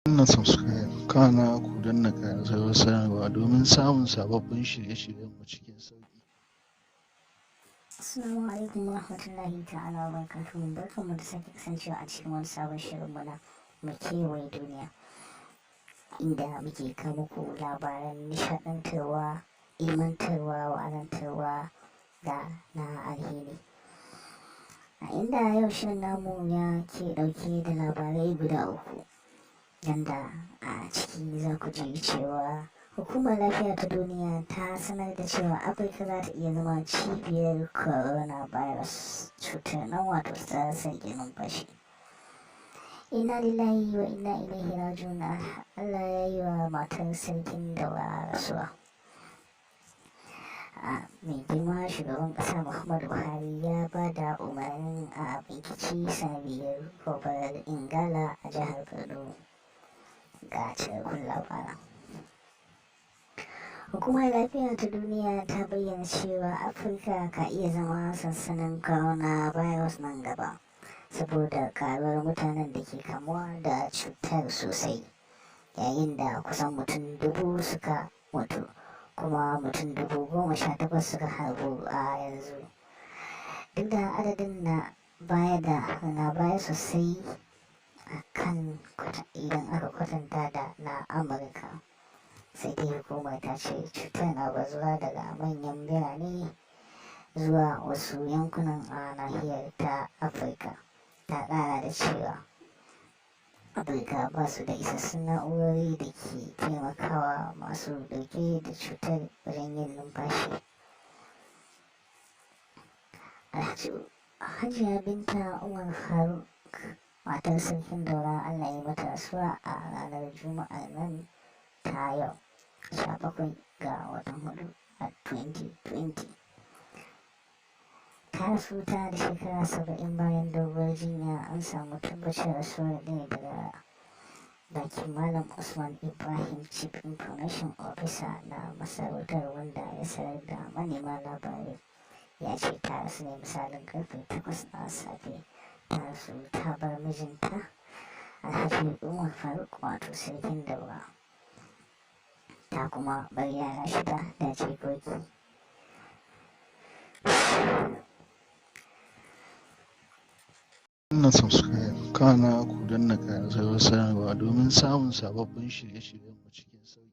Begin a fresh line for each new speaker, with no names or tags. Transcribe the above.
Danna subscribe kana ku danna ƙararrawar sanarwa domin samun sababbin shirye-shiryenmu cikin sauƙi.
Assalamu alaikum wa rahmatullahi ta'ala wa barakatuhu. Barkanmu da sake kasancewa a cikin wani sabon shirin mu na mu kewaye duniya, inda muke kawo muku labaran nishaɗantarwa, ilmantarwa, wa'azantarwa da na alheri. A inda yau shirin namu ya ke ɗauke da labarai guda uku, yanda a ciki za ku ji cewa Hukumar Lafiya ta Duniya ta sanar da cewa Afrika za ta iya zama cibiyar Korona Birus, cutar nan wato ta sarki numfashi. Inna lillahi wa inna ilaihi raji'un. Allah ya yi wa matar sarkin daura rasuwa. Mai girma shugaban ƙasa Muhammadu Buhari ya ba da umarnin a binciki sanadiyar gobarar Ingala a jihar Borno. Ga cikakkun labaran. Hukumar Lafiya ta Duniya ta bayyana cewa Afrika ka iya zama sansanin Korona virus nan gaba, saboda karuwar mutanen da ke kamuwa da cutar sosai, yayin da kusan mutum 1000 suka mutu kuma mutum 18,000 suka harbu a yanzu. Duk da adadin na baya sosai a kan idan aka kwatanta da na Amurka, sai dai hukumar ta ce cutar na bazuwa daga manyan birane zuwa wasu yankunan a nahiyar ta Afirka. Ta ƙara da cewa Afirka ba su da isassun na'urori da ke taimakawa masu ɗauke da cutar wajen yin numfashi. Hajiya Binta Umar Faruk, matar sarkin daura, Allah ya mata rasuwa a ranar Juma'ar nan ta yau 17 ga watan hudu a 2020. Ta rasu ta da shekara 70 bayan doguwar jinya. An samu tabbacin rasuwar ne daga bakin Malam Usman Ibrahim, Chief Information Officer na masarautar, wanda ya sanar da manema labarai. Ya ce ta rasu ne misalin karfe 8 na safe. Ta rasu ta bar mijinta Alhaji Umar Faruk wato sarkin daura, ta kuma bar yara 6 da jikoki.
Danna subscribe kana ku danna ƙararrawar sanarwa domin samun sababbin shirye-shiryenmu cikin sauƙi.